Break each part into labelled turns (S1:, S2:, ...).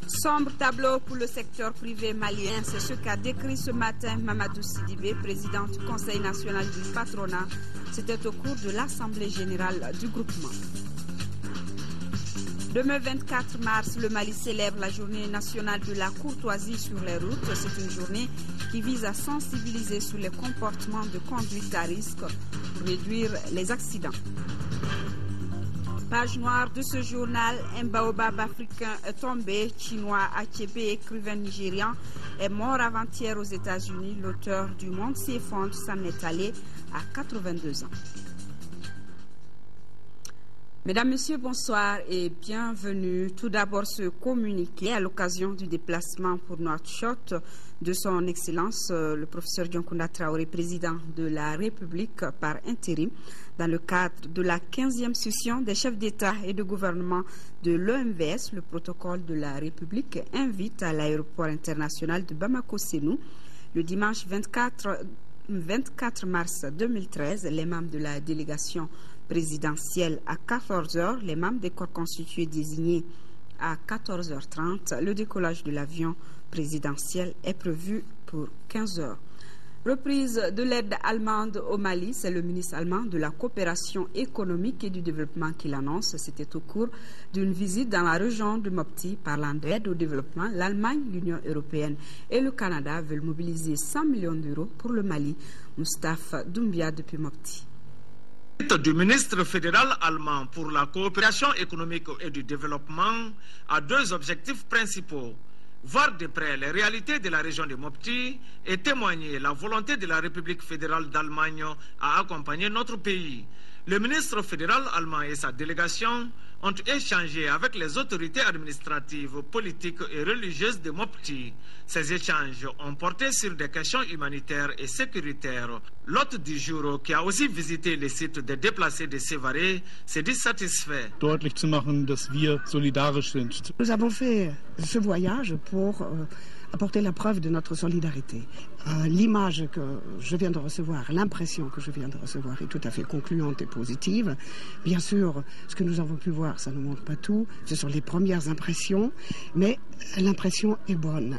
S1: Sombre tableau pour le secteur privé malien, c'est ce qu'a décrit ce matin Mamadou Sidibé, président du Conseil national du patronat. C'était au cours de l'Assemblée générale du groupement. Demain 24 mars, le Mali célèbre la journée nationale de la courtoisie sur les routes. C'est une journée qui vise à sensibiliser sur les comportements de conduite à risque pour réduire les accidents. Page noire de ce journal, un baobab africain est tombé. Chinois Achebe, écrivain nigérian, est mort avant-hier aux États-Unis. L'auteur du Monde s'effondre, s'en est allé à 82 ans. Mesdames, Messieurs, bonsoir et bienvenue. Tout d'abord, ce communiqué à l'occasion du déplacement pour Nouakchott de son Excellence, le professeur Dioncounda Traoré, président de la République par intérim, dans le cadre de la 15e session des chefs d'État et de gouvernement de l'OMVS. Le protocole de la République invite à l'aéroport international de Bamako-Sénou le dimanche 24 mars 2013 les membres de la délégation présidentielle à 14h, les membres des corps constitués désignés à 14h30. Le décollage de l'avion présidentiel est prévu pour 15h. Reprise de l'aide allemande au Mali, c'est le ministre allemand de la coopération économique et du développement qui l'annonce. C'était au cours d'une visite dans la région de Mopti. Parlant d'aide au développement, l'Allemagne, l'Union européenne et le Canada veulent mobiliser 100 millions d'euros pour le Mali. Moustapha Doumbia depuis Mopti.
S2: Du ministre fédéral allemand pour la coopération économique et du développement a deux objectifs principaux. Voir de près les réalités de la région de Mopti et témoigner la volonté de la République fédérale d'Allemagne à accompagner notre pays. Le ministre fédéral allemand et sa délégation ont échangé avec les autorités administratives, politiques et religieuses de Mopti. Ces échanges ont porté sur des questions humanitaires et sécuritaires. L'hôte du jour, qui a aussi visité les sites des déplacés de Sévaré, s'est dit satisfait.
S3: Nous avons fait ce voyage pour apporter la preuve de notre solidarité. L'image que je viens de recevoir, l'impression que je viens de recevoir est tout à fait concluante et positive. Bien sûr, ce que nous avons pu voir, ça ne montre pas tout. Ce sont les premières impressions, mais l'impression est bonne.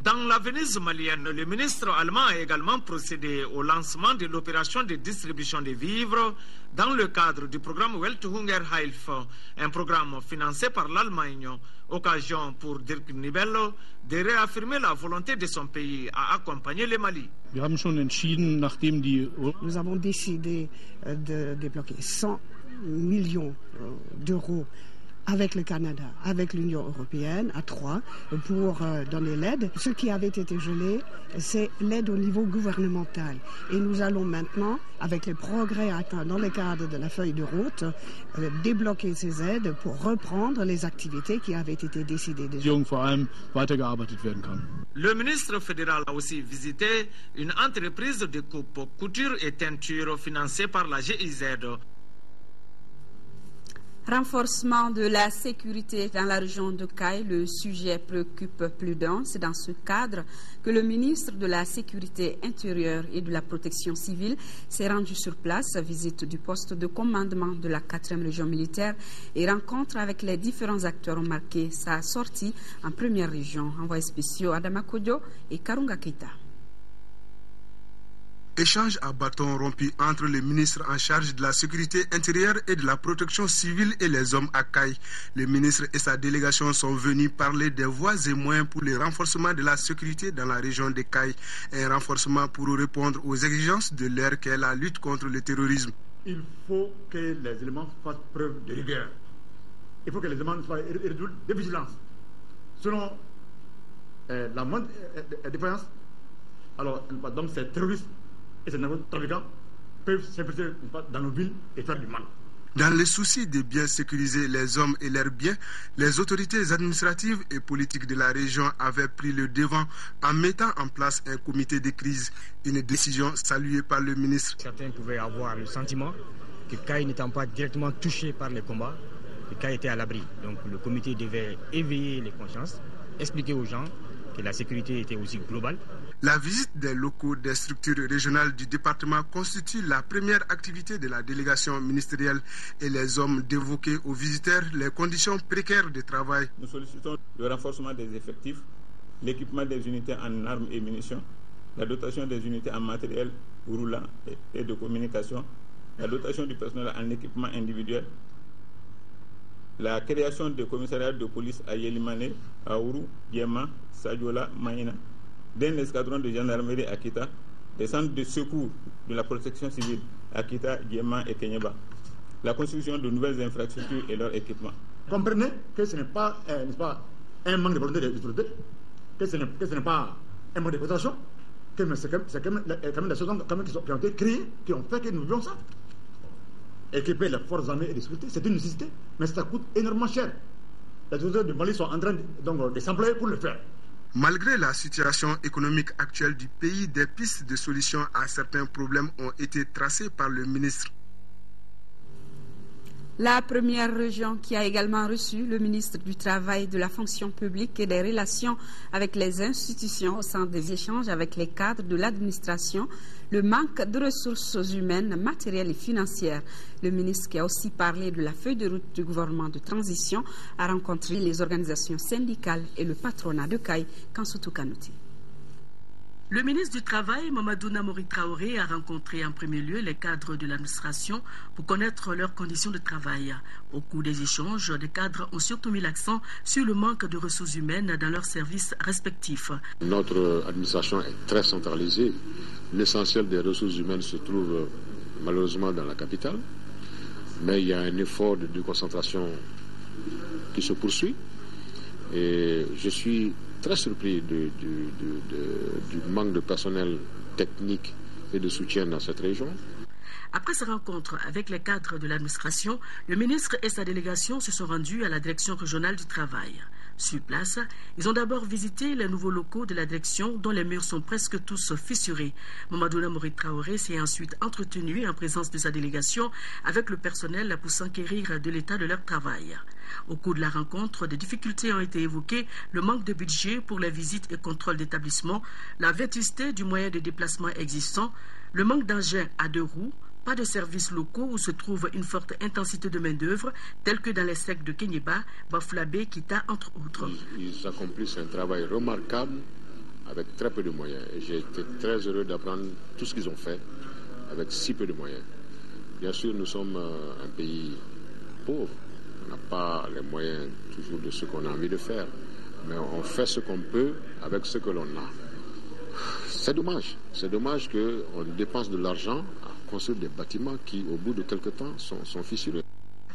S2: Dans la Venise malienne, le ministre allemand a également procédé au lancement de l'opération de distribution des vivres dans le cadre du programme Welthungerhilfe, un programme financé par l'Allemagne. Occasion pour Dirk Nibello de réaffirmer la volonté de son pays à accompagner le Mali.
S3: Nous avons décidé de débloquer 100 millions d'euros avec le Canada, avec l'Union européenne, à 3, pour donner l'aide. Ce qui avait été gelé, c'est l'aide au niveau gouvernemental. Et nous allons maintenant, avec les progrès atteints dans le cadre de la feuille de route, débloquer ces aides pour reprendre les activités qui avaient été décidées déjà.
S2: Le ministre fédéral a aussi visité une entreprise de coupe, couture et teinture financée par la GIZ.
S1: Renforcement de la sécurité dans la région de Kayes, le sujet préoccupe plus d'un. C'est dans ce cadre que le ministre de la Sécurité intérieure et de la Protection civile s'est rendu sur place, visite du poste de commandement de la 4e région militaire et rencontre avec les différents acteurs ont marqué sa sortie en première région. Envoyés spéciaux Adama Kodjo et Karunga Keita.
S4: Échange à bâton rompu entre le ministre en charge de la sécurité intérieure et de la protection civile et les hommes à Kayes. Le ministre et sa délégation sont venus parler des voies et moyens pour le renforcement de la sécurité dans la région de Kayes. Un renforcement pour répondre aux exigences de l'ère qu'est la lutte contre le terrorisme.
S5: Il faut que les éléments fassent preuve de rigueur. Il faut que les éléments soient redoublés de vigilance. Selon la moindre défaillance, alors donc ces terroristes et ces narcotrafiquants peuvent s'infiltrer dans nos villes et faire du mal.
S4: Dans le souci de bien sécuriser les hommes et leurs biens, les autorités administratives et politiques de la région avaient pris le devant en mettant en place un comité de crise, une décision saluée par le ministre.
S6: Certains pouvaient avoir le sentiment que Kayes n'étant pas directement touché par les combats, que Kayes était à l'abri. Donc le comité devait éveiller les consciences, expliquer aux gens que la sécurité était aussi globale.
S4: La visite des locaux des structures régionales du département constitue la première activité de la délégation ministérielle et les hommes d'évoquer aux visiteurs les conditions précaires de travail.
S7: Nous sollicitons le renforcement des effectifs, l'équipement des unités en armes et munitions, la dotation des unités en matériel roulant et de communication, la dotation du personnel en équipement individuel, la création de commissariats de police à Yelimane, à Ourou, Yema, Sadiola, Maïna, d'un escadron de gendarmerie à Kita, des centres de secours de la protection civile à Kita, Yema et Kenyeba, la construction de nouvelles infrastructures et leur équipement.
S5: Comprenez que ce n'est pas, un manque de volonté des autorités, que ce n'est pas un manque de coopération, que c'est quand même des choses qui ont été créées, qui ont fait que nous vivons ça. Équiper les forces armées et de sécurité, c'est une nécessité, mais ça coûte énormément cher. Les autorités du Mali sont en train de s'employer pour le faire.
S4: Malgré la situation économique actuelle du pays, des pistes de solutions à certains problèmes ont été tracées par le ministre.
S1: La première région qui a également reçu le ministre du Travail, de la fonction publique et des relations avec les institutions au sein des échanges avec les cadres de l'administration, le manque de ressources humaines, matérielles et financières. Le ministre, qui a aussi parlé de la feuille de route du gouvernement de transition, a rencontré les organisations syndicales et le patronat de Caille, Kansoutou Kanouti.
S8: Le ministre du Travail, Mamadou Namori Traoré, a rencontré en premier lieu les cadres de l'administration pour connaître leurs conditions de travail. Au cours des échanges, les cadres ont surtout mis l'accent sur le manque de ressources humaines dans leurs services respectifs.
S9: Notre administration est très centralisée. L'essentiel des ressources humaines se trouve malheureusement dans la capitale. Mais il y a un effort de déconcentration qui se poursuit. Et je suis très surpris du manque de personnel technique et de soutien dans cette région.
S8: Après sa rencontre avec les cadres de l'administration, le ministre et sa délégation se sont rendus à la direction régionale du travail. Sur place, ils ont d'abord visité les nouveaux locaux de la direction dont les murs sont presque tous fissurés. Mamadou Namori Traoré s'est ensuite entretenu en présence de sa délégation avec le personnel pour s'enquérir de l'état de leur travail. Au cours de la rencontre, des difficultés ont été évoquées, le manque de budget pour les visites et contrôles d'établissement, la vétusté du moyen de déplacement existant, le manque d'engins à 2 roues, pas de services locaux où se trouve une forte intensité de main-d'œuvre, telle que dans les secteurs de Kenyeba, Bafoulamé, Kita, entre autres.
S9: Ils accomplissent un travail remarquable avec très peu de moyens. Et j'ai été très heureux d'apprendre tout ce qu'ils ont fait avec si peu de moyens. Bien sûr, nous sommes un pays pauvre. On n'a pas les moyens toujours de ce qu'on a envie de faire. Mais on fait ce qu'on peut avec ce que l'on a. C'est dommage. C'est dommage qu'on dépense de l'argent à construire des bâtiments qui, au bout de quelques temps, sont fissurés.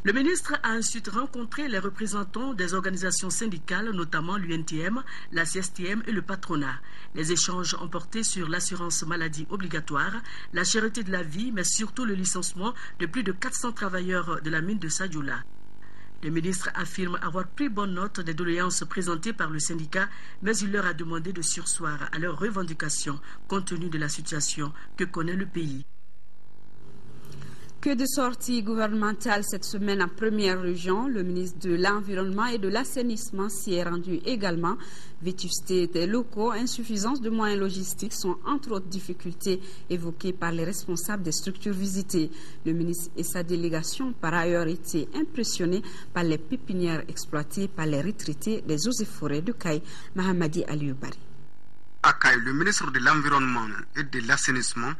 S8: Le ministre a ensuite rencontré les représentants des organisations syndicales, notamment l'UNTM, la CSTM et le patronat. Les échanges ont porté sur l'assurance maladie obligatoire, la cherté de la vie, mais surtout le licenciement de plus de 400 travailleurs de la mine de Sadiola. Le ministre affirme avoir pris bonne note des doléances présentées par le syndicat, mais il leur a demandé de surseoir à leurs revendications compte tenu de la situation que connaît le pays.
S1: Que de sorties gouvernementales cette semaine en première région. Le ministre de l'Environnement et de l'Assainissement s'y est rendu également. Vétusté des locaux, insuffisance de moyens logistiques sont entre autres difficultés évoquées par les responsables des structures visitées. Le ministre et sa délégation par ailleurs étaient impressionnés par les pépinières exploitées par les retraités des eaux et forêts de Caille, Mahamadi Aliyoubari.
S10: À Caille, le ministre de l'Environnement et de l'Assainissement,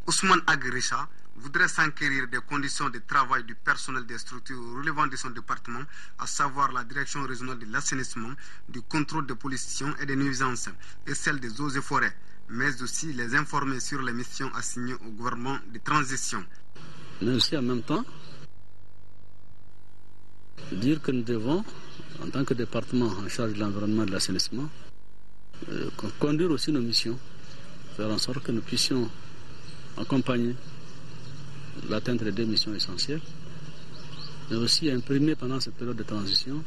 S10: Ousmane Agricha, voudrait s'enquérir des conditions de travail du personnel des structures relevant de son département, à savoir la direction régionale de l'assainissement, du contrôle des pollutions et des nuisances, et celle des eaux et forêts, mais aussi les informer sur les missions assignées au gouvernement de transition.
S11: Mais aussi en même temps, dire que nous devons, en tant que département en charge de l'environnement et de l'assainissement, conduire aussi nos missions, faire en sorte que nous puissions accompagner l'atteinte des 2 missions essentielles, mais aussi imprimer pendant cette période de transition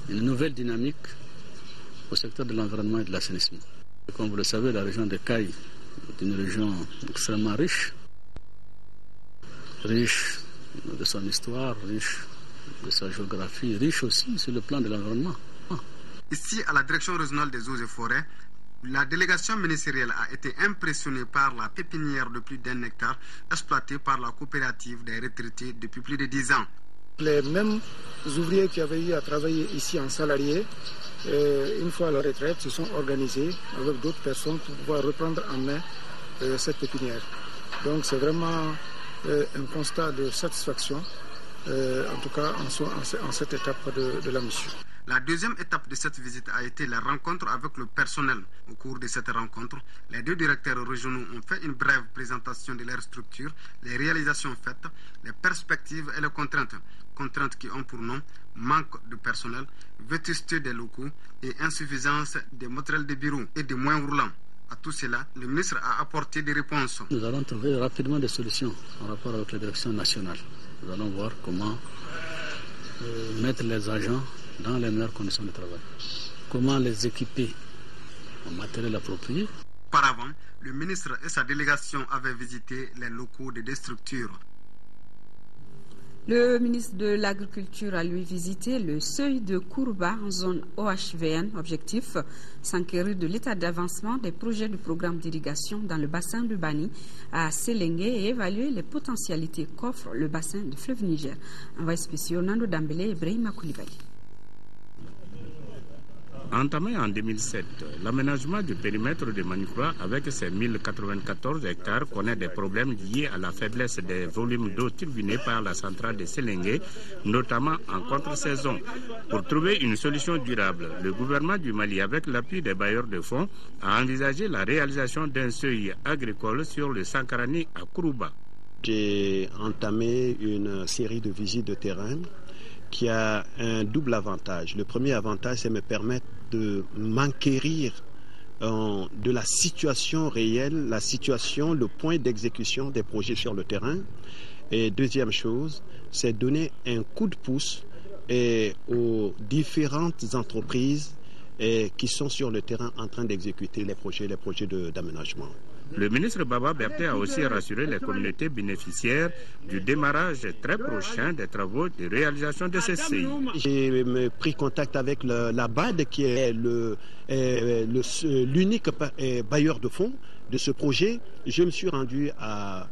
S11: une nouvelle dynamique au secteur de l'environnement et de l'assainissement. Comme vous le savez, la région de Caille est une région extrêmement riche de son histoire, riche de sa géographie, riche aussi sur le plan de l'environnement.
S10: Ici, à la direction régionale des eaux et forêts, la délégation ministérielle a été impressionnée par la pépinière de plus d'1 hectare exploitée par la coopérative des retraités depuis plus de 10 ans.
S12: Les mêmes ouvriers qui avaient eu à travailler ici en salarié, une fois à la retraite, se sont organisés avec d'autres personnes pour pouvoir reprendre en main cette pépinière. Donc c'est vraiment un constat de satisfaction, en tout cas en cette étape de la mission.
S10: La deuxième étape de cette visite a été la rencontre avec le personnel. Au cours de cette rencontre, les 2 directeurs régionaux ont fait une brève présentation de leur structure, les réalisations faites, les perspectives et les contraintes. Contraintes qui ont pour nom manque de personnel, vétusté des locaux et insuffisance des matériels de bureau et des moyens roulants. À tout cela, le ministre a apporté des réponses.
S11: Nous allons trouver rapidement des solutions en rapport avec la direction nationale. Nous allons voir comment mettre les agents dans les meilleures conditions de travail. Comment les équiper en matériel approprié.
S10: Auparavant, le ministre et sa délégation avaient visité les locaux de 2 structures.
S1: Le ministre de l'Agriculture a lui visité le seuil de Kourouba en zone OHVN. Objectif, s'enquérir de l'état d'avancement des projets du programme d'irrigation dans le bassin de Bani à Sélengue et évaluer les potentialités qu'offre le bassin du fleuve Niger. Envoyé spécial Nando Dambélé et Brahima Koulibaly.
S13: Entamé en 2007, l'aménagement du périmètre de Manicoura avec ses 1094 hectares connaît des problèmes liés à la faiblesse des volumes d'eau turbinés par la centrale de Sélengue, notamment en contre-saison. Pour trouver une solution durable, le gouvernement du Mali, avec l'appui des bailleurs de fonds, a envisagé la réalisation d'un seuil agricole sur le Sankarani à Kourouba.
S14: J'ai entamé une série de visites de terrain qui a un double avantage. Le premier avantage, c'est me permettre de m'enquérir de la situation réelle, la situation, le point d'exécution des projets sur le terrain. Et deuxième chose, c'est donner un coup de pouce aux différentes entreprises qui sont sur le terrain en train d'exécuter les projets d'aménagement.
S13: Le ministre Baba Berté a aussi rassuré les communautés bénéficiaires du démarrage très prochain des travaux de réalisation de ces CI.
S14: J'ai pris contact avec la BAD qui est l'unique bailleur de fonds de ce projet. Je me suis rendu à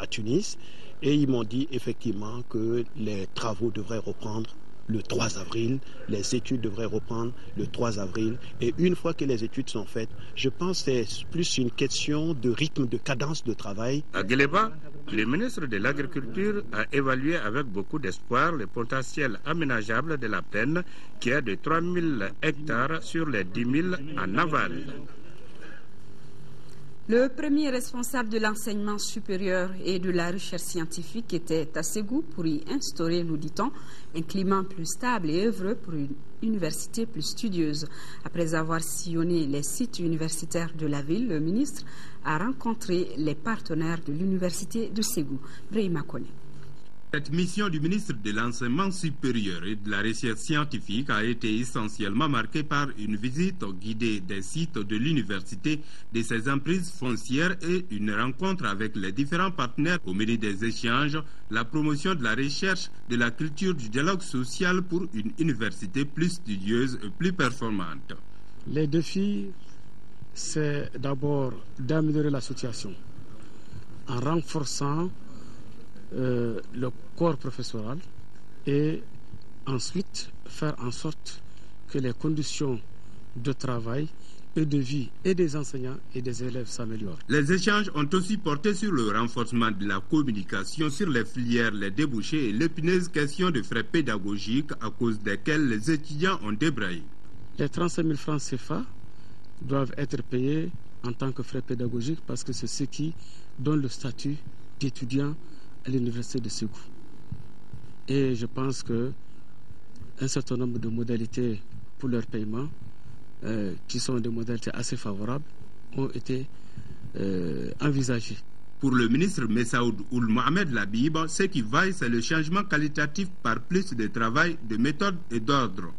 S14: Tunis et ils m'ont dit effectivement que les travaux devraient reprendre le 3 avril, les études devraient reprendre le 3 avril. Et une fois que les études sont faites, je pense que c'est plus une question de rythme, de cadence de travail.
S13: À Guéléba, le ministre de l'Agriculture a évalué avec beaucoup d'espoir le potentiel aménageable de la plaine qui est de 3000 hectares sur les 10 000 en aval.
S1: Le premier responsable de l'enseignement supérieur et de la recherche scientifique était à Ségou pour y instaurer, nous dit-on, un climat plus stable et œuvreux pour une université plus studieuse. Après avoir sillonné les sites universitaires de la ville, le ministre a rencontré les partenaires de l'université de Ségou. Brahima Kone.
S15: Cette mission du ministre de l'Enseignement supérieur et de la recherche scientifique a été essentiellement marquée par une visite guidée des sites de l'université, de ses emprises foncières et une rencontre avec les différents partenaires au mérite des échanges, la promotion de la recherche, de la culture du dialogue social pour une université plus studieuse et plus performante.
S12: Les défis, c'est d'abord d'améliorer la situation en renforçant le corps professoral et ensuite faire en sorte que les conditions de travail et de vie et des enseignants et des élèves s'améliorent.
S15: Les échanges ont aussi porté sur le renforcement de la communication sur les filières, les débouchés et l'épineuse question de frais pédagogiques à cause desquels les étudiants ont débraillé.
S12: Les 35 000 francs CFA doivent être payés en tant que frais pédagogiques parce que c'est ce qui donne le statut d'étudiant à l'université de Ségou. Et je pense qu'un certain nombre de modalités pour leur paiement, qui sont des modalités assez favorables, ont été envisagées.
S15: Pour le ministre Messaoud Ould Mohamed Labib, ce qui vaille, c'est le changement qualitatif par plus de travail, de méthode et d'ordre.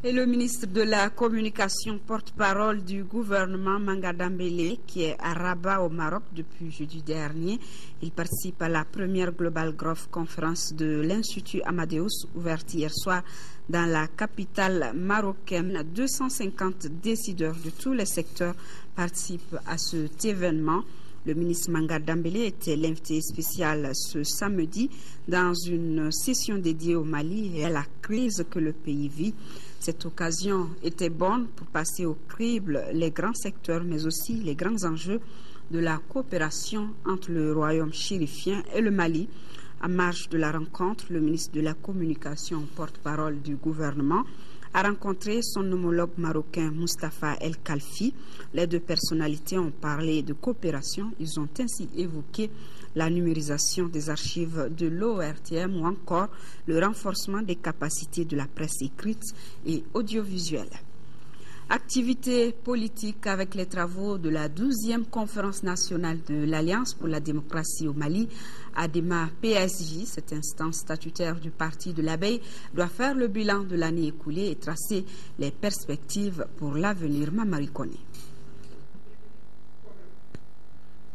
S1: Et le ministre de la Communication, porte-parole du gouvernement Manga Dambélé, qui est à Rabat au Maroc depuis jeudi dernier, il participe à la première Global Growth Conference de l'Institut Amadeus, ouverte hier soir dans la capitale marocaine. 250 décideurs de tous les secteurs participent à cet événement. Le ministre Manga Dambélé était l'invité spécial ce samedi dans une session dédiée au Mali et à la crise que le pays vit. Cette occasion était bonne pour passer au crible les grands secteurs, mais aussi les grands enjeux de la coopération entre le royaume chérifien et le Mali. En marge de la rencontre, le ministre de la Communication, porte-parole du gouvernement, a rencontré son homologue marocain Moustapha El Khalfi. Les deux personnalités ont parlé de coopération. Ils ont ainsi évoqué la numérisation des archives de l'ORTM ou encore le renforcement des capacités de la presse écrite et audiovisuelle. Activité politique avec les travaux de la 12e conférence nationale de l'Alliance pour la démocratie au Mali, ADEMA-PSG, cette instance statutaire du parti de l'abeille, doit faire le bilan de l'année écoulée et tracer les perspectives pour l'avenir. Mamari Kone.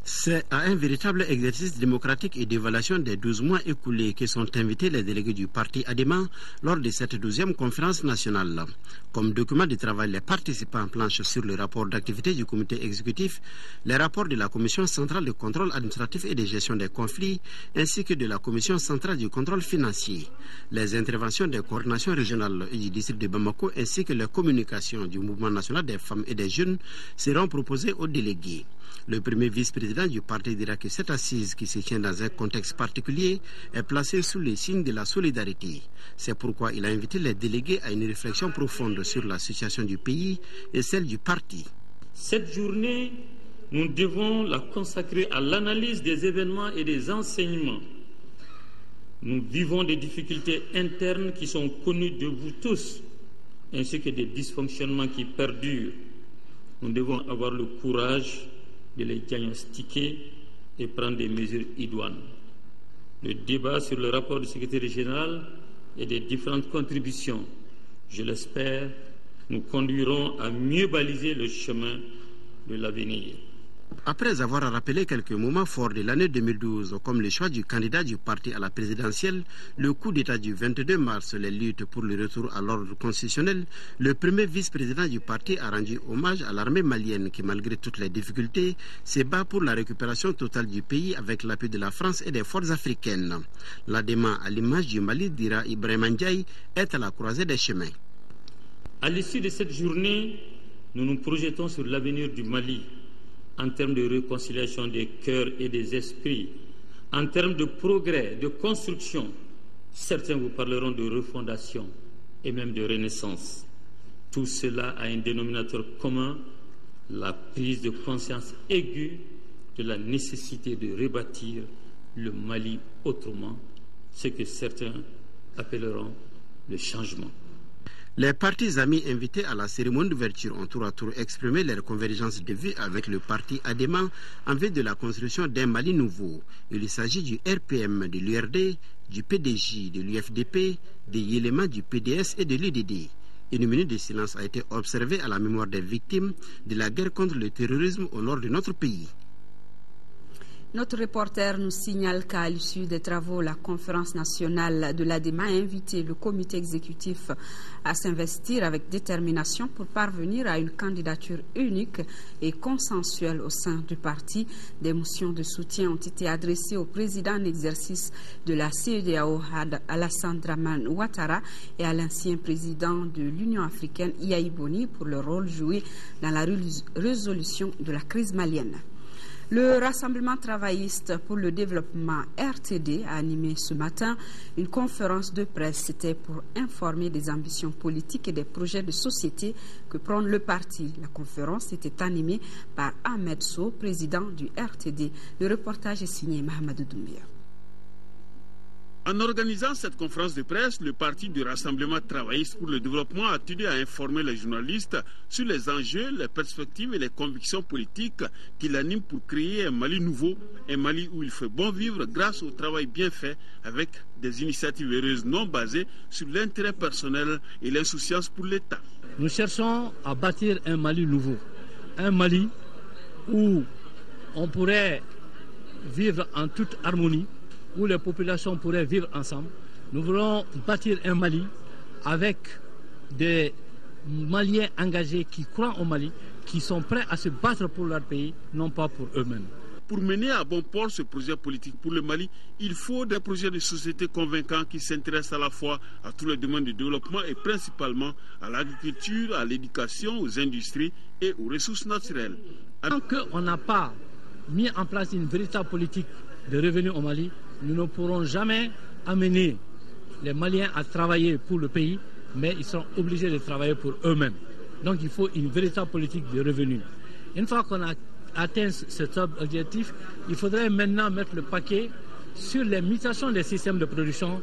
S16: C'est à un véritable exercice démocratique et d'évaluation des 12 mois écoulés que sont invités les délégués du parti ADEMA lors de cette 12e conférence nationale. Comme document de travail, les participants planchent sur le rapport d'activité du comité exécutif, les rapports de la Commission centrale de contrôle administratif et de gestion des conflits, ainsi que de la Commission centrale du contrôle financier. Les interventions des coordinations régionales et du district de Bamako, ainsi que les communications du mouvement national des femmes et des jeunes seront proposées aux délégués. Le premier vice-président du parti dira que cette assise qui se tient dans un contexte particulier est placée sous le signe de la solidarité. C'est pourquoi il a invité les délégués à une réflexion profonde sur la situation du pays et celle du parti.
S17: Cette journée, nous devons la consacrer à l'analyse des événements et des enseignements. Nous vivons des difficultés internes qui sont connues de vous tous, ainsi que des dysfonctionnements qui perdurent. Nous devons avoir le courage de les diagnostiquer et prendre des mesures idoines. Le débat sur le rapport du secrétaire général et des différentes contributions, je l'espère, nous conduiront à mieux baliser le chemin de l'avenir.
S16: Après avoir rappelé quelques moments forts de l'année 2012, comme le choix du candidat du parti à la présidentielle, le coup d'État du 22 mars, les luttes pour le retour à l'ordre constitutionnel, le premier vice-président du parti a rendu hommage à l'armée malienne qui, malgré toutes les difficultés, se bat pour la récupération totale du pays avec l'appui de la France et des forces africaines. L'ADEMA, à l'image du Mali, dira Ibrahim Ndiaye, est à la croisée des chemins.
S17: À l'issue de cette journée, nous nous projetons sur l'avenir du Mali, en termes de réconciliation des cœurs et des esprits, en termes de progrès, de construction. Certains vous parleront de refondation et même de renaissance. Tout cela a un dénominateur commun, la prise de conscience aiguë de la nécessité de rebâtir le Mali autrement, ce que certains appelleront le changement.
S16: Les partis amis invités à la cérémonie d'ouverture ont tour à tour exprimé leur convergence de vues avec le parti ADEMA en vue de la construction d'un Mali nouveau. Il s'agit du RPM de l'URD, du PDJ de l'UFDP, des Yéléma du PDS et de l'UDD. Une minute de silence a été observée à la mémoire des victimes de la guerre contre le terrorisme au nord de notre pays.
S1: Notre reporter nous signale qu'à l'issue des travaux, la conférence nationale de l'ADEMA a invité le comité exécutif à s'investir avec détermination pour parvenir à une candidature unique et consensuelle au sein du parti. Des motions de soutien ont été adressées au président en exercice de la CEDEAO, Alassane Dramane Ouattara, et à l'ancien président de l'Union africaine, Yahi Boni, pour leur rôle joué dans la résolution de la crise malienne. Le Rassemblement travailliste pour le développement RTD a animé ce matin une conférence de presse. C'était pour informer des ambitions politiques et des projets de société que prend le parti. La conférence était animée par Ahmed Sow, président du RTD. Le reportage est signé Mahamadou Doumbia.
S18: En organisant cette conférence de presse, le Parti du Rassemblement travailliste pour le développement a tenu à informer les journalistes sur les enjeux, les perspectives et les convictions politiques qui l'animent pour créer un Mali nouveau, un Mali où il fait bon vivre grâce au travail bien fait avec des initiatives heureuses non basées sur l'intérêt personnel et l'insouciance pour l'État.
S19: Nous cherchons à bâtir un Mali nouveau, un Mali où on pourrait vivre en toute harmonie, où les populations pourraient vivre ensemble. Nous voulons bâtir un Mali avec des Maliens engagés qui croient au Mali, qui sont prêts à se battre pour leur pays, non pas pour eux-mêmes.
S18: Pour mener à bon port ce projet politique pour le Mali, il faut des projets de société convaincants qui s'intéressent à la fois à tous les domaines de développement et principalement à l'agriculture, à l'éducation, aux industries et aux ressources naturelles.
S19: Tant qu'on n'a pas mis en place une véritable politique de revenus au Mali, nous ne pourrons jamais amener les Maliens à travailler pour le pays, mais ils seront obligés de travailler pour eux-mêmes. Donc il faut une véritable politique de revenus. Une fois qu'on a atteint cet objectif, il faudrait maintenant mettre le paquet sur les mutations des systèmes de production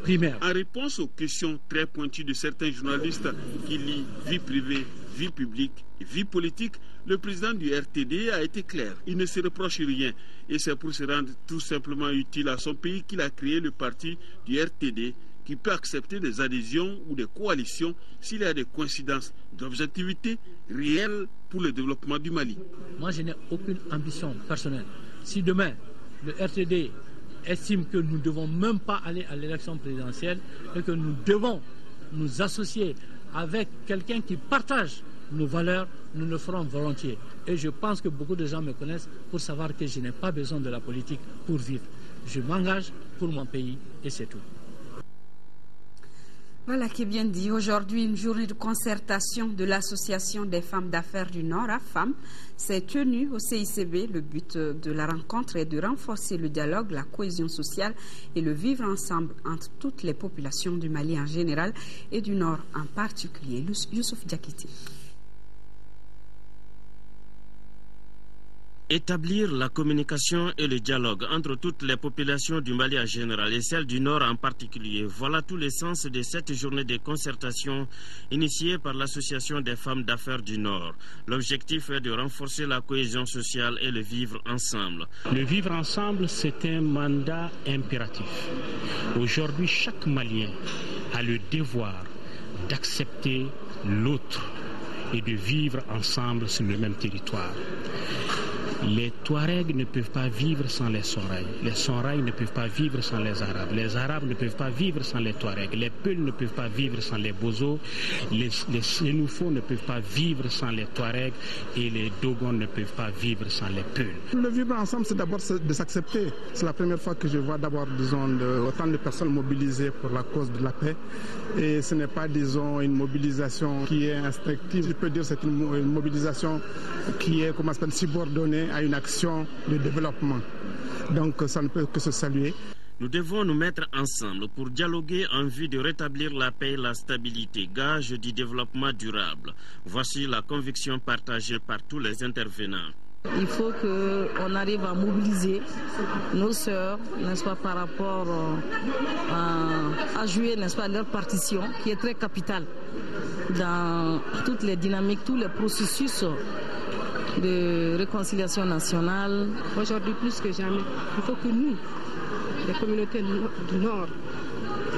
S19: primaire.
S18: En réponse aux questions très pointues de certains journalistes qui lient vie privée, vie publique et vie politique, le président du RTD a été clair. Il ne se reproche rien et c'est pour se rendre tout simplement utile à son pays qu'il a créé le parti du RTD qui peut accepter des adhésions ou des coalitions s'il y a des coïncidences d'objectivité réelle pour le développement du Mali.
S19: Moi, je n'ai aucune ambition personnelle. Si demain, le RTD estime que nous ne devons même pas aller à l'élection présidentielle et que nous devons nous associer avec quelqu'un qui partage nos valeurs, nous le ferons volontiers. Et je pense que beaucoup de gens me connaissent pour savoir que je n'ai pas besoin de la politique pour vivre. Je m'engage pour mon pays et c'est tout.
S1: Voilà qui est bien dit. Aujourd'hui, une journée de concertation de l'Association des femmes d'affaires du Nord, AFAM, s'est tenue au CICB. Le but de la rencontre est de renforcer le dialogue, la cohésion sociale et le vivre ensemble entre toutes les populations du Mali en général et du Nord en particulier. Youssouf Diakité.
S20: Établir la communication et le dialogue entre toutes les populations du Mali en général et celles du Nord en particulier. Voilà tout l'essence de cette journée de concertation initiée par l'Association des femmes d'affaires du Nord. L'objectif est de renforcer la cohésion sociale et le vivre ensemble.
S21: Le vivre ensemble, c'est un mandat impératif. Aujourd'hui, chaque Malien a le devoir d'accepter l'autre et de vivre ensemble sur le même territoire. Les Touaregs ne peuvent pas vivre sans les Sonraïs. Les Sonraïs ne peuvent pas vivre sans les Arabes. Les Arabes ne peuvent pas vivre sans les Touaregs. Les Peuls ne peuvent pas vivre sans les Bozos. Les Sénoufos ne peuvent pas vivre sans les Touaregs. Et les Dogons ne peuvent pas vivre sans les Peuls.
S22: Le vivre ensemble, c'est d'abord de s'accepter. C'est la première fois que je vois d'abord, disons, autant de personnes mobilisées pour la cause de la paix. Et ce n'est pas, disons, une mobilisation qui est instinctive. Je peux dire que c'est une mobilisation qui est, comment s'appelle, subordonnée à une action de développement. Donc ça ne peut que se saluer.
S20: Nous devons nous mettre ensemble pour dialoguer en vue de rétablir la paix et la stabilité, gage du développement durable. Voici la conviction partagée par tous les intervenants.
S23: Il faut qu'on arrive à mobiliser nos sœurs, n'est-ce pas, par rapport à jouer, n'est-ce pas, leur partition, qui est très capitale dans toutes les dynamiques, tous les processus de réconciliation nationale.
S24: Aujourd'hui, plus que jamais, il faut que nous, les communautés du Nord,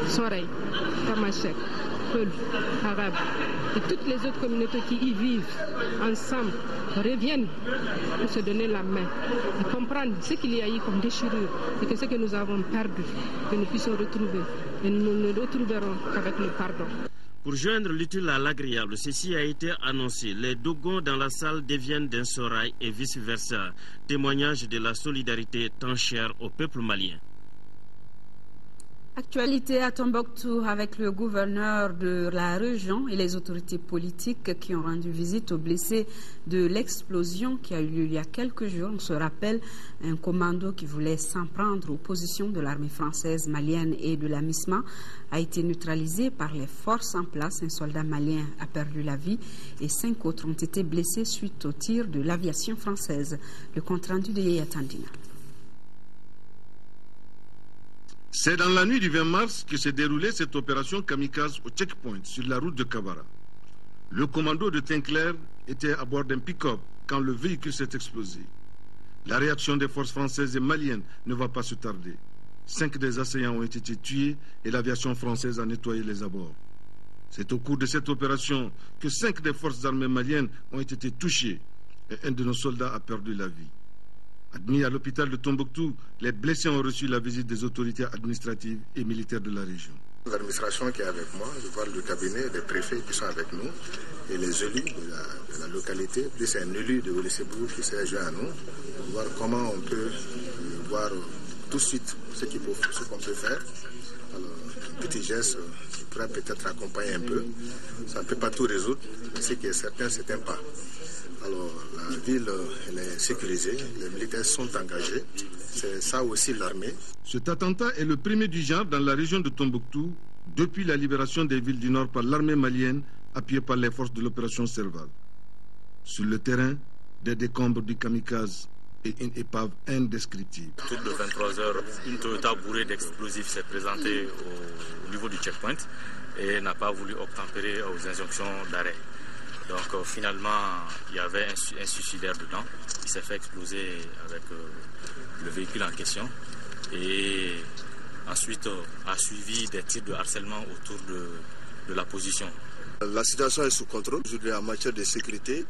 S24: Soreille, Tamashek, Peul, Arabes et toutes les autres communautés qui y vivent ensemble reviennent pour se donner la main et comprendre ce qu'il y a eu comme déchirure et que ce que nous avons perdu, que nous puissions retrouver. Et nous ne retrouverons qu'avec le pardon.
S20: Pour joindre l'utile à l'agréable, ceci a été annoncé. Les Dogons dans la salle deviennent d'un Sorail et vice-versa. Témoignage de la solidarité tant chère au peuple malien.
S1: Actualité à Tombouctou avec le gouverneur de la région et les autorités politiques qui ont rendu visite aux blessés de l'explosion qui a eu lieu il y a quelques jours. On se rappelle un commando qui voulait s'en prendre aux positions de l'armée française, malienne et de la MISMA a été neutralisé par les forces en place. Un soldat malien a perdu la vie et 5 autres ont été blessés suite au tir de l'aviation française. Le compte rendu de Yaya Tandina.
S2: C'est dans la nuit du 20 mars que s'est déroulée cette opération kamikaze au checkpoint sur la route de Kabara. Le commando de Tinclair était à bord d'un pick-up quand le véhicule s'est explosé. La réaction des forces françaises et maliennes ne va pas se tarder. 5 des assaillants ont été tués et l'aviation française a nettoyé les abords. C'est au cours de cette opération que 5 des forces armées maliennes ont été touchées et un de nos soldats a perdu la vie. Admis à l'hôpital de Tombouctou, les blessés ont reçu la visite des autorités administratives et militaires de la région.
S3: L'administration qui est avec moi, je vois le cabinet des préfets qui sont avec nous et les élus de la localité, plus un élu de Wélissebourg qui s'est joint à nous pour voir comment on peut voir tout de suite ce qu'on peut faire. Alors, un petit geste qui pourrait peut-être accompagner un peu. Ça ne peut pas tout résoudre, mais ce qui est certain, c'est un pas. Alors, la ville elle est sécurisée, les militaires sont engagés, c'est ça aussi l'armée.
S2: Cet attentat est le premier du genre dans la région de Tombouctou depuis la libération des villes du Nord par l'armée malienne appuyée par les forces de l'opération Serval. Sur le terrain, des décombres du kamikaze et une épave indescriptible.
S6: Toutes les 23 heures, une Toyota bourrée d'explosifs s'est présentée au niveau du checkpoint et n'a pas voulu obtempérer aux injonctions d'arrêt. Donc finalement, il y avait un suicidaire dedans. Il s'est fait exploser avec le véhicule en question. Et ensuite a suivi des tirs de harcèlement autour de la position.
S7: La situation est sous contrôle. Aujourd'hui, en matière de sécurité,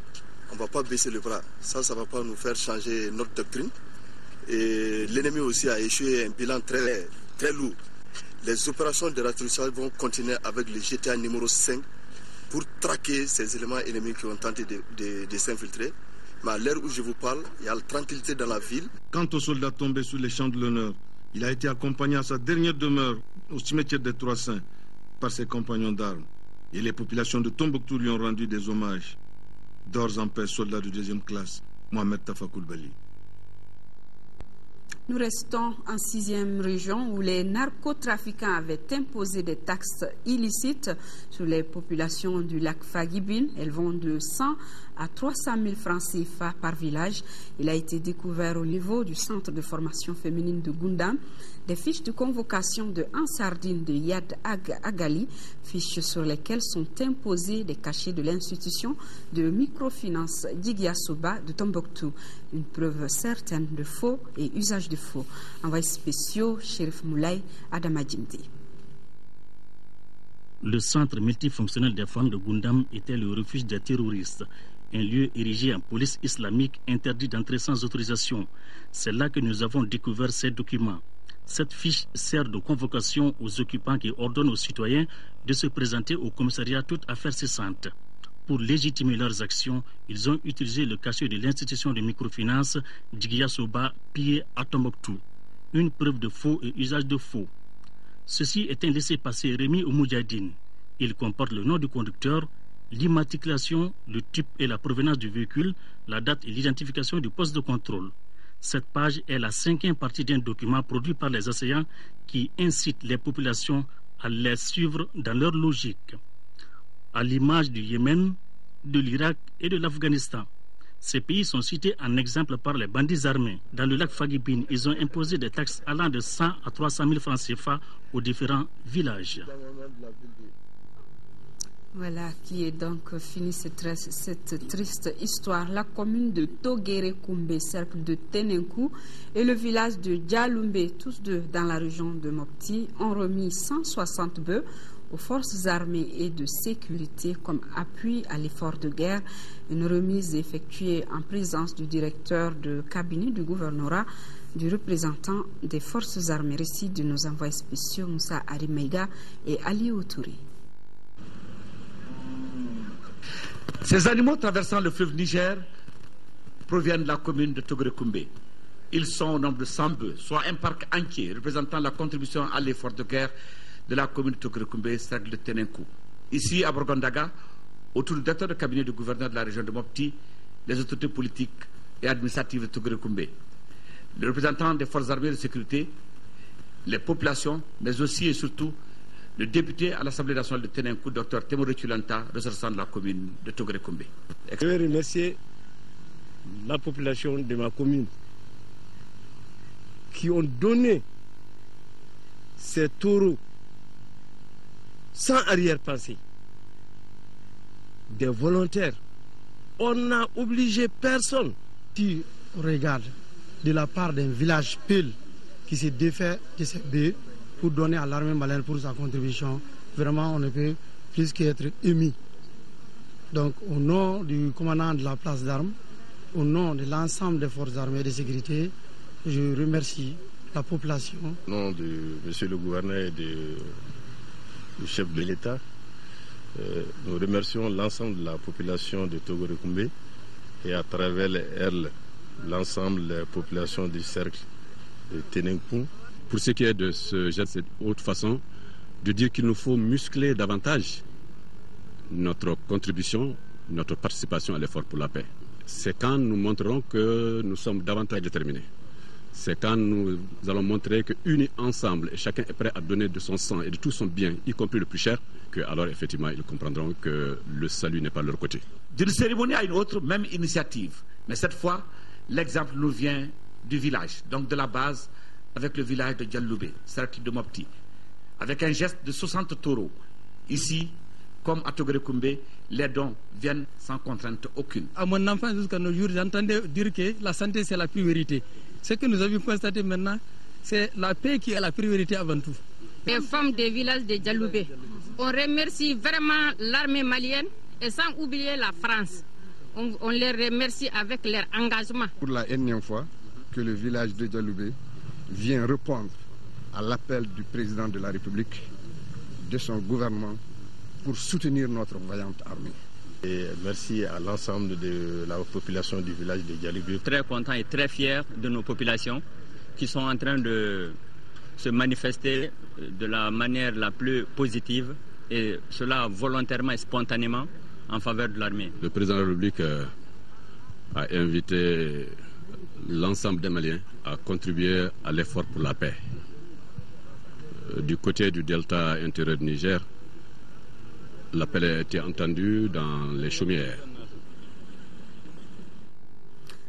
S7: on ne va pas baisser le bras. Ça ne va pas nous faire changer notre doctrine. Et l'ennemi aussi a échoué un bilan très, très lourd. Les opérations de rattrapage vont continuer avec le GTA numéro 5 pour traquer ces éléments ennemis qui ont tenté de s'infiltrer. Mais à l'heure où je vous parle, il y a la tranquillité dans la ville.
S2: Quant au soldat tombé sous les champs de l'honneur, il a été accompagné à sa dernière demeure au cimetière des Trois Saints par ses compagnons d'armes. Et les populations de Tombouctou lui ont rendu des hommages. Dors en paix, soldat de 2e classe, Mohamed Tafa Coulibaly.
S1: Nous restons en 6e région où les narcotrafiquants avaient imposé des taxes illicites sur les populations du lac Fagibine. Elles vont de 100 à 300 000 francs CFA par village. Il a été découvert au niveau du centre de formation féminine de Gundam des fiches de convocation de Ansardine de Yad Agali, fiches sur lesquelles sont imposés des cachets de l'institution de microfinance Digiasoba de Tombouctou. Une preuve certaine de faux et usage de faux. Envoyé spéciaux, Chérif Moulay, Adamadjimdi.
S21: Le centre multifonctionnel des femmes de Gundam était le refuge des terroristes, un lieu érigé en police islamique interdit d'entrer sans autorisation. C'est là que nous avons découvert ces documents. Cette fiche sert de convocation aux occupants qui ordonnent aux citoyens de se présenter au commissariat toute affaire cessante. Pour légitimer leurs actions, ils ont utilisé le cachet de l'institution de microfinance Digiasoba pillé à Tombouctou. Une preuve de faux et usage de faux. Ceci est un laissez-passer remis aux Moudjahidines. Il comporte le nom du conducteur, l'immatriculation, le type et la provenance du véhicule, la date et l'identification du poste de contrôle. Cette page est la 5e partie d'un document produit par les assaillants qui incite les populations à les suivre dans leur logique. À l'image du Yémen, de l'Irak et de l'Afghanistan. Ces pays sont cités en exemple par les bandits armés. Dans le lac Fagibine, ils ont imposé des taxes allant de 100 à 300 000 francs CFA aux différents villages.
S1: Voilà qui est donc fini cette triste histoire. La commune de Togéré-Koumbe, cercle de Tenenkou, et le village de Djaloumbe, tous deux dans la région de Mopti, ont remis 160 bœufs aux forces armées et de sécurité comme appui à l'effort de guerre. Une remise effectuée en présence du directeur de cabinet du gouvernorat, du représentant des forces armées. Récit de nos envoyés spéciaux Moussa Arimeiga et Ali Outouri.
S25: Ces animaux traversant le fleuve Niger proviennent de la commune de Togéré-Koumbe. Ils sont au nombre de 100 bœufs, soit un parc entier représentant la contribution à l'effort de guerre de la commune de Togéré-Koumbe, cercle de Tenenkou. Ici, à Borgondaga, autour du directeur de cabinet du gouverneur de la région de Mopti, les autorités politiques et administratives de Togéré-Koumbe, les représentants des forces armées de sécurité, les populations, mais aussi et surtout le député à l'Assemblée nationale de Tenenkou, Dr Temore Tulanta, ressortissant de la commune de Togéré-Koumbe.
S26: Je vais remercier la population de ma commune qui ont donné
S4: ces taureaux sans arrière-pensée, des volontaires. On n'a obligé personne.
S5: Si on regarde de la part d'un village Peul qui s'est défait de ses bœufs pour donner à l'armée malienne pour sa contribution, vraiment on ne peut plus qu'être ému. Donc au nom du commandant de la place d'armes, au nom de l'ensemble des forces armées et de sécurité, je remercie la population.
S8: Au nom de monsieur le gouverneur et du chef de l'État, nous remercions l'ensemble de la population de Togo-Rekoumbe et à travers elle, l'ensemble des populations du cercle de Ténenkou.
S9: Pour ce qui est de ce geste, cette autre façon de dire qu'il nous faut muscler davantage notre contribution, notre participation à l'effort pour la paix. C'est quand nous montrerons que nous sommes davantage déterminés. C'est quand nous allons montrer qu'unis ensemble et chacun est prêt à donner de son sang et de tout son bien, y compris le plus cher, que alors effectivement ils comprendront que le salut n'est pas de leur côté.
S25: D'une cérémonie à une autre, même initiative. Mais cette fois, l'exemple nous vient du village, donc de la base, avec le village de Djaloubé, cercle de Mopti, avec un geste de 60 taureaux. Ici, comme à Togo-Rekoumbe, les dons viennent sans contrainte aucune.
S5: À mon enfance, jusqu'à nos jours, j'entendais dire que la santé, c'est la priorité. Ce que nous avons constaté maintenant, c'est la paix qui est la priorité avant tout.
S10: Les femmes des villages de Djaloubé, on remercie vraiment l'armée malienne et sans oublier la France. On les remercie avec leur engagement.
S11: Pour la énième fois que le village de Djaloubé vient répondre à l'appel du président de la République, de son gouvernement, pour soutenir notre vaillante armée.
S8: Et merci à l'ensemble de la population du village de Djaloubé.
S27: Très content et très fier de nos populations qui sont en train de se manifester de la manière la plus positive et cela volontairement et spontanément en faveur de l'armée.
S9: Le président de la République a invité l'ensemble des Maliens à contribuer à l'effort pour la paix. Du côté du delta intérieur du Niger, l'appel a été entendu dans les chaumières.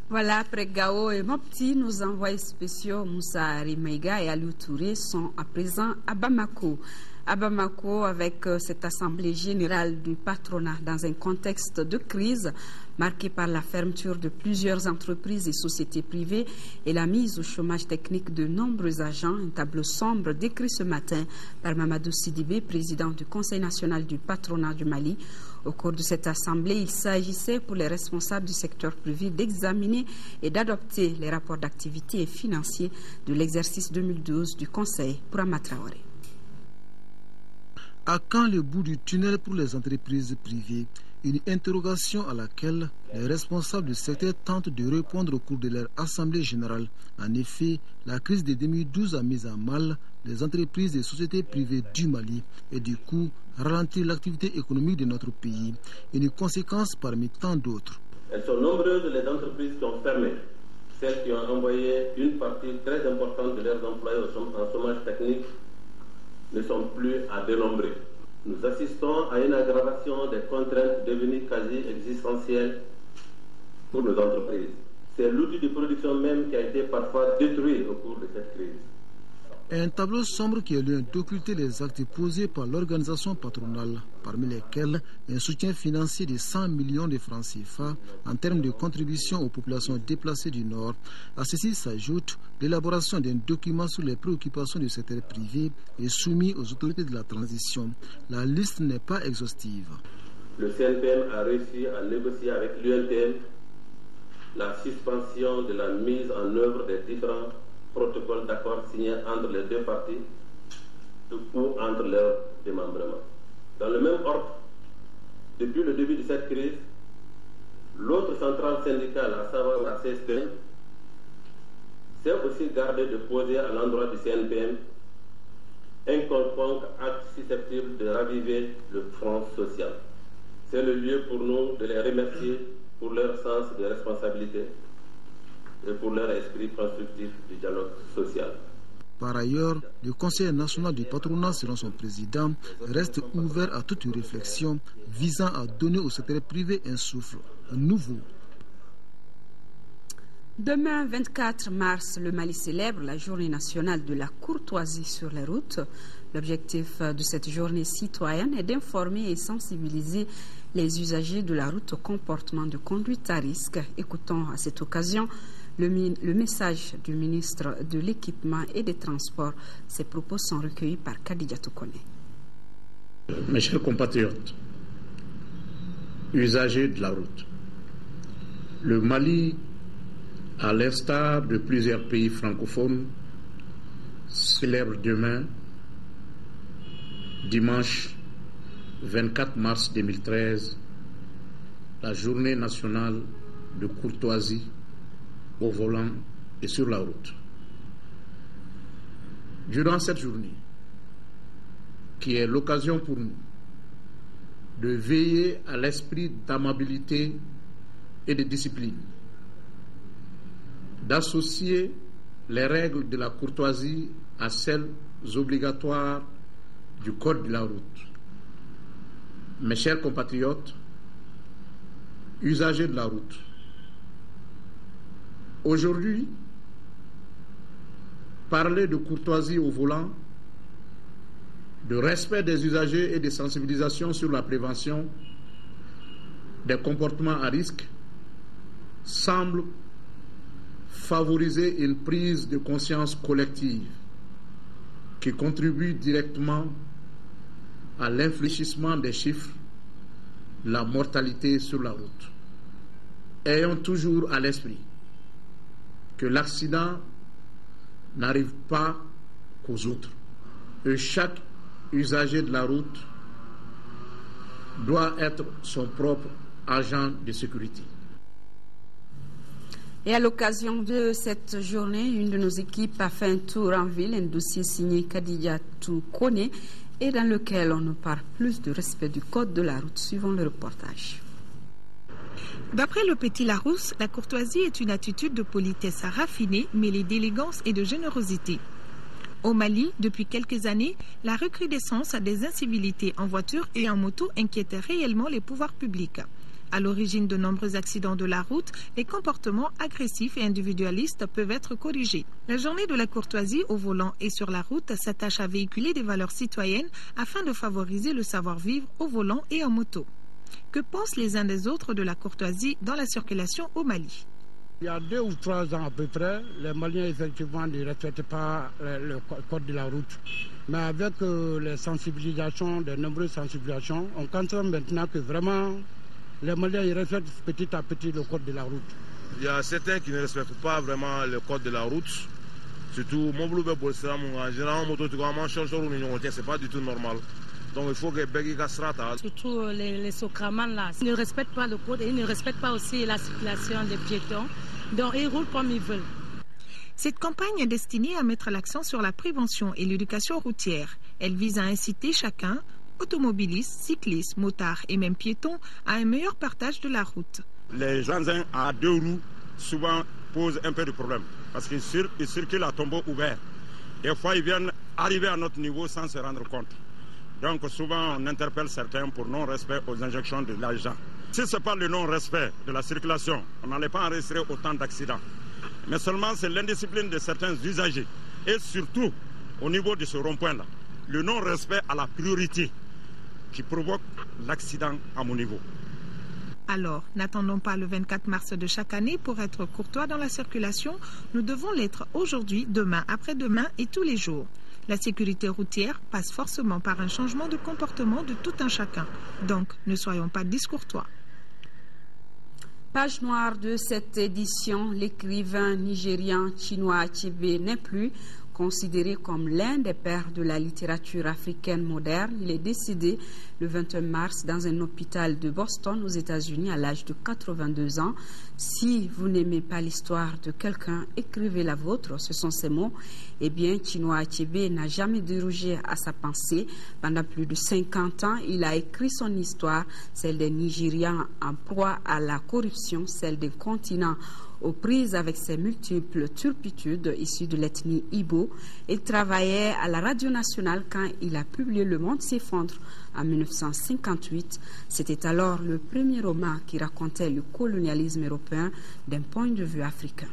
S1: Voilà, après Gao et Mopti, nos envoyés spéciaux Moussa Rimeiga et Aliou Touré sont à présent à Bamako. À Bamako, avec cette assemblée générale du patronat dans un contexte de crise marqué par la fermeture de plusieurs entreprises et sociétés privées et la mise au chômage technique de nombreux agents, un tableau sombre décrit ce matin par Mamadou Sidibé, président du Conseil national du patronat du Mali. Au cours de cette assemblée, il s'agissait pour les responsables du secteur privé d'examiner et d'adopter les rapports d'activité et financiers de l'exercice 2012 du Conseil pour Amatraoré.
S28: À quand le bout du tunnel pour les entreprises privées? Une interrogation à laquelle les responsables du secteur tentent de répondre au cours de leur assemblée générale. En effet, la crise de 2012 a mis à mal les entreprises et sociétés privées du Mali et du coup ralenti l'activité économique de notre pays. Une conséquence parmi tant d'autres.
S29: Elles sont nombreuses les entreprises qui ont fermé, celles qui ont envoyé une partie très importante de leurs employés en chômage technique ne sont plus à dénombrer. Nous assistons à une aggravation des contraintes devenues quasi existentielles pour nos entreprises. C'est l'outil de production même qui a été parfois détruit au cours de cette crise.
S28: Un tableau sombre qui est loin d'occulter les actes posés par l'organisation patronale, parmi lesquels un soutien financier de 100 millions de francs CFA en termes de contribution aux populations déplacées du Nord. À ceci s'ajoute l'élaboration d'un document sur les préoccupations du secteur privé et soumis aux autorités de la transition. La liste n'est pas exhaustive.
S29: Le CNPM a réussi à négocier avec l'UNTM la suspension de la mise en œuvre des différents protocole d'accord signé entre les deux parties ou entre leurs démembrements. Dans le même ordre, depuis le début de cette crise, l'autre centrale syndicale, à savoir la CST, s'est aussi gardée de poser à l'endroit du CNPM un quelconque acte susceptible de raviver le front social. C'est le lieu pour nous de les remercier pour leur sens de responsabilité et pour leur esprit constructif du dialogue social.
S28: Par ailleurs, le Conseil national du patronat, selon son président, reste ouvert à toute réflexion visant à donner au secteur privé un souffle nouveau.
S1: Demain, 24 mars, le Mali célèbre la journée nationale de la courtoisie sur les routes. L'objectif de cette journée citoyenne est d'informer et sensibiliser les usagers de la route au comportement de conduite à risque. Écoutons à cette occasion le message du ministre de l'Équipement et des Transports. Ces propos sont recueillis par Khadija Toukone.
S12: Mes chers compatriotes, usagers de la route, le Mali, à l'instar de plusieurs pays francophones, célèbre demain, dimanche 24 mars 2013, la journée nationale de courtoisie au volant et sur la route. Durant cette journée, qui est l'occasion pour nous de veiller à l'esprit d'amabilité et de discipline, d'associer les règles de la courtoisie à celles obligatoires du Code de la route. Mes chers compatriotes, usagers de la route, aujourd'hui, parler de courtoisie au volant, de respect des usagers et de sensibilisation sur la prévention des comportements à risque semble favoriser une prise de conscience collective qui contribue directement à l'infléchissement des chiffres, la mortalité sur la route. Ayons toujours à l'esprit que l'accident n'arrive pas qu'aux autres. Et chaque usager de la route doit être son propre agent de sécurité.
S1: Et à l'occasion de cette journée, une de nos équipes a fait un tour en ville, un dossier signé Khadija Toukone, et dans lequel on nous parle plus de respect du code de la route. Suivant le reportage.
S13: D'après le Petit Larousse, la courtoisie est une attitude de politesse raffinée, mêlée d'élégance et de générosité. Au Mali, depuis quelques années, la recrudescence des incivilités en voiture et en moto inquiète réellement les pouvoirs publics. À l'origine de nombreux accidents de la route, les comportements agressifs et individualistes peuvent être corrigés. La journée de la courtoisie au volant et sur la route s'attache à véhiculer des valeurs citoyennes afin de favoriser le savoir-vivre au volant et en moto. Que pensent les uns des autres de la courtoisie dans la circulation au Mali?
S5: Il y a 2 ou 3 ans à peu près, les Maliens effectivement ne respectent pas le code de la route. Mais avec les sensibilisations, de nombreuses sensibilisations, on constate maintenant que vraiment les Maliens ils respectent petit à petit le code de la route.
S2: Il y a certains qui ne respectent pas vraiment le code de la route. Surtout, en général, c'est pas du tout normal. Donc il faut que
S23: surtout les socramans là, ils ne respectent pas le code et ils ne respectent pas aussi la circulation des piétons. Donc ils roulent comme ils veulent.
S13: Cette campagne est destinée à mettre l'accent sur la prévention et l'éducation routière. Elle vise à inciter chacun, automobilistes, cyclistes, motards et même piétons, à un meilleur partage de la route.
S14: Les engins à 2 roues souvent posent un peu de problème parce qu'ils circulent à tombeau ouvert. Des fois, ils viennent arriver à notre niveau sans se rendre compte. Donc souvent, on interpelle certains pour non-respect aux injections de l'agent. Si ce n'est pas le non-respect de la circulation, on n'allait pas enregistrer autant d'accidents. Mais seulement c'est l'indiscipline de certains usagers. Et surtout, au niveau de ce rond-point-là, le non-respect à la priorité qui provoque l'accident à mon niveau.
S13: Alors, n'attendons pas le 24 mars de chaque année pour être courtois dans la circulation. Nous devons l'être aujourd'hui, demain, après-demain et tous les jours. La sécurité routière passe forcément par un changement de comportement de tout un chacun. Donc, ne soyons pas discourtois.
S1: Page noire de cette édition, l'écrivain nigérian Chinua Achebe n'est plus considéré comme l'un des pères de la littérature africaine moderne. Il est décédé le 21 mars dans un hôpital de Boston aux États-Unis à l'âge de 82 ans. Si vous n'aimez pas l'histoire de quelqu'un, écrivez la vôtre, ce sont ses mots. Eh bien, Chinua Achebe n'a jamais dérogé à sa pensée. Pendant plus de 50 ans, il a écrit son histoire, celle des Nigérians en proie à la corruption, celle des continents aux prises avec ses multiples turpitudes issues de l'ethnie Igbo. Il travaillait à la radio nationale quand il a publié Le Monde s'effondre en 1958. C'était alors le premier roman qui racontait le colonialisme européen d'un point de vue africain.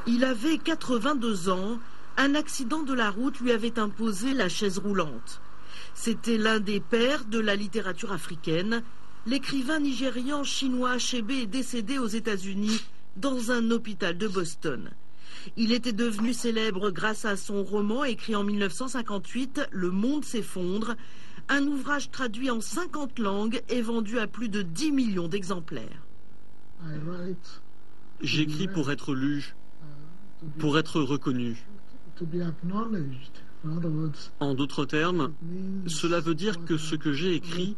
S3: Il avait 82 ans. Un accident de la route lui avait imposé la chaise roulante. C'était l'un des pères de la littérature africaine. L'écrivain nigérian Chinua Achebe est décédé aux États-Unis dans un hôpital de Boston. Il était devenu célèbre grâce à son roman écrit en 1958, Le monde s'effondre, un ouvrage traduit en 50 langues et vendu à plus de 10 millions d'exemplaires.
S15: J'écris pour être lu, pour être reconnu. En d'autres termes, cela veut dire que ce que j'ai écrit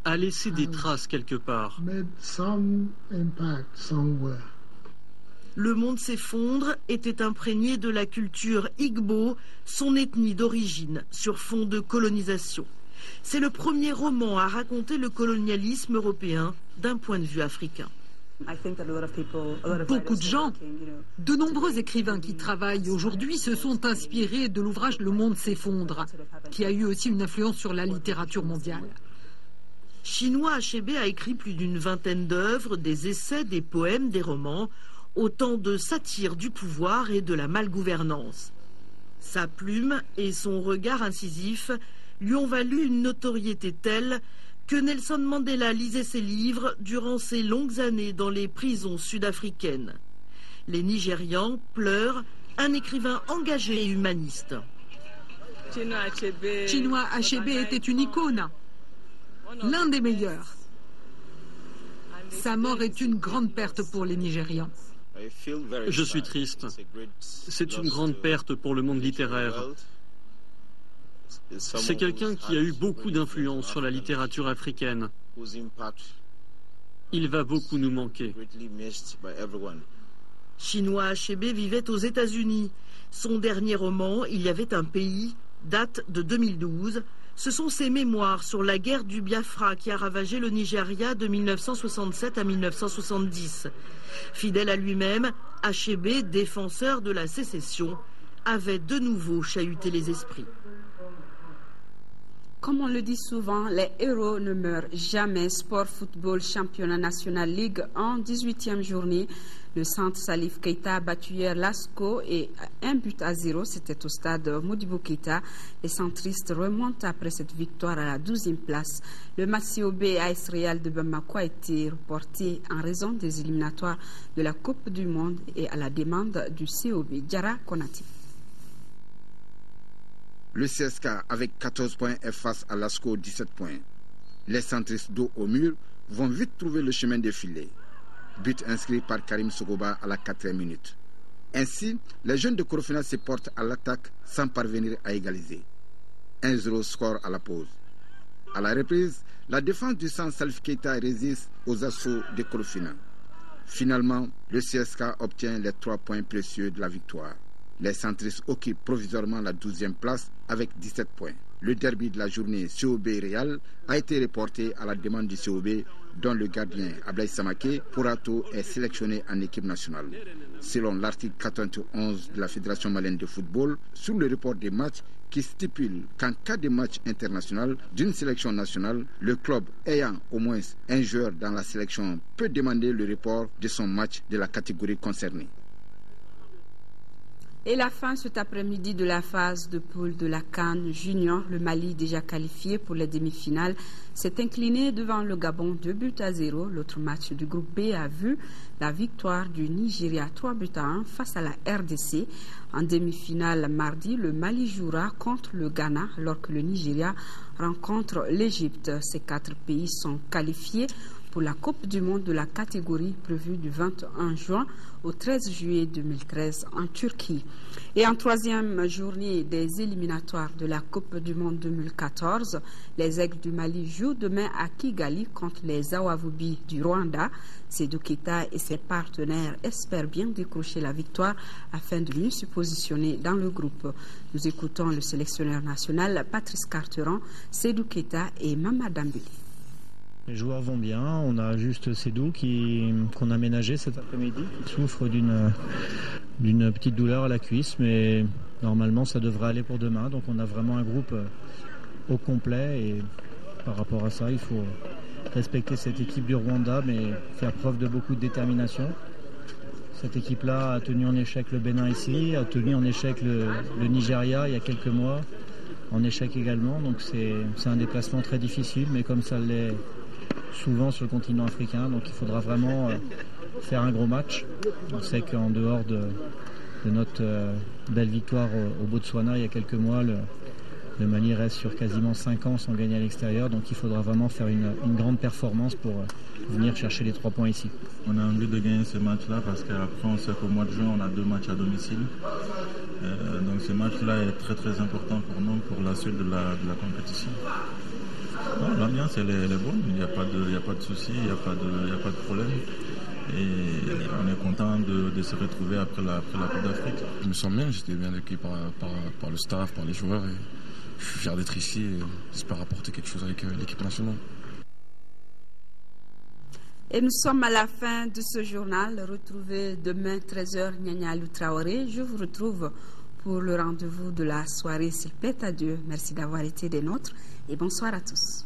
S15: a laissé des traces quelque part.
S3: Le monde s'effondre était imprégné de la culture Igbo, son ethnie d'origine, sur fond de colonisation. C'est le premier roman à raconter le colonialisme européen d'un point de vue africain.
S16: Beaucoup de gens, de nombreux écrivains qui travaillent aujourd'hui se sont inspirés de l'ouvrage Le monde s'effondre, qui a eu aussi une influence sur la littérature mondiale.
S3: Chinua Achebe a écrit plus d'une vingtaine d'œuvres, des essais, des poèmes, des romans, autant de satires du pouvoir et de la malgouvernance. Sa plume et son regard incisif lui ont valu une notoriété telle que Nelson Mandela lisait ses livres durant ses longues années dans les prisons sud-africaines. Les Nigérians pleurent un écrivain engagé et humaniste.
S16: Chinua Achebe était une icône, l'un des meilleurs. Sa mort est une grande perte pour les Nigérians.
S15: Je suis triste. C'est une grande perte pour le monde littéraire. C'est quelqu'un qui a eu beaucoup d'influence sur la littérature africaine. Il va beaucoup nous manquer.
S3: Chinua Achebe vivait aux États-Unis. Son dernier roman, Il y avait un pays, date de 2012. Ce sont ses mémoires sur la guerre du Biafra qui a ravagé le Nigeria de 1967 à 1970. Fidèle à lui-même, Achebe, défenseur de la sécession, avait de nouveau chahuté les esprits.
S1: Comme on le dit souvent, les héros ne meurent jamais. Sport, football, championnat national, Ligue 1, 18e journée. Le centre Salif Keita a battu hier Lasco et 1-0. C'était au stade Modibo Keita. Les centristes remontent après cette victoire à la 12e place. Le match COB AS Real de Bamako a été reporté en raison des éliminatoires de la Coupe du Monde et à la demande du COB. Diarra Konati.
S17: Le CSK avec 14 points est face à Lasco 17 points. Les centristes dos au mur vont vite trouver le chemin défilé. But inscrit par Karim Sogoba à la 4e minute. Ainsi, les jeunes de Korofina se portent à l'attaque sans parvenir à égaliser. 1-0 score à la pause. À la reprise, la défense du centre Salif Keita résiste aux assauts de Korofina. Finalement, le CSK obtient les 3 points précieux de la victoire. Les centristes occupent provisoirement la 12e place avec 17 points. Le derby de la journée COB-Real a été reporté à la demande du COB, dont le gardien Ablaï Samake Pourato est sélectionné en équipe nationale. Selon l'article 91 de la Fédération malienne de football, sur le report des matchs qui stipule qu'en cas de match international d'une sélection nationale, le club ayant au moins un joueur dans la sélection peut demander le report de son match de la catégorie concernée.
S1: Et la fin cet après-midi de la phase de poule de la CAN Junior, le Mali déjà qualifié pour les demi-finales s'est incliné devant le Gabon 2-0. L'autre match du groupe B a vu la victoire du Nigeria 3-1 face à la RDC. En demi-finale mardi, le Mali jouera contre le Ghana alors que le Nigeria rencontre l'Égypte. Ces 4 pays sont qualifiés pour la Coupe du Monde de la catégorie prévue du 21 juin au 13 juillet 2013 en Turquie. Et en 3e journée des éliminatoires de la Coupe du Monde 2014, les Aigles du Mali jouent demain à Kigali contre les Awavubi du Rwanda. Seydou Keita et ses partenaires espèrent bien décrocher la victoire afin de mieux se positionner dans le groupe. Nous écoutons le sélectionneur national Patrice Carteron, Seydou Keita et Mama Dambili.
S18: Les joueurs vont bien, on a juste Seydou qu'on a ménagé cet après-midi, qui souffre d'une petite douleur à la cuisse, mais normalement ça devrait aller pour demain. Donc on a vraiment un groupe au complet et par rapport à ça, il faut respecter cette équipe du Rwanda, mais faire preuve de beaucoup de détermination. Cette équipe-là a tenu en échec le Bénin ici, a tenu en échec le Nigeria il y a quelques mois, en échec également. Donc c'est un déplacement très difficile, mais comme ça l'est souvent sur le continent africain. Donc il faudra vraiment faire un gros match. On sait qu'en dehors de notre belle victoire au Botswana il y a quelques mois, le Mali reste sur quasiment 5 ans sans gagner à l'extérieur. Donc il faudra vraiment faire une grande performance pour venir chercher les 3 points ici.
S4: On a envie de gagner ce match-là parce qu'après on sait qu'au mois de juin on a 2 matchs à domicile. Donc ce match-là est très très important pour nous pour la suite de la compétition. L'ambiance elle est bonne, il n'y a pas de souci, il n'y a pas de problème. Et on est content de se retrouver après la Coupe d'Afrique.
S6: Je me sens bien, j'étais bien accueilli par le staff, par les joueurs. Et je suis fier d'être ici et j'espère apporter quelque chose avec l'équipe nationale.
S1: Et nous sommes à la fin de ce journal. Retrouvez demain 13h Nyanya Alou Traoré. Je vous retrouve pour le rendez-vous de la soirée. S'il plaît à Dieu. Merci d'avoir été des nôtres et bonsoir à tous.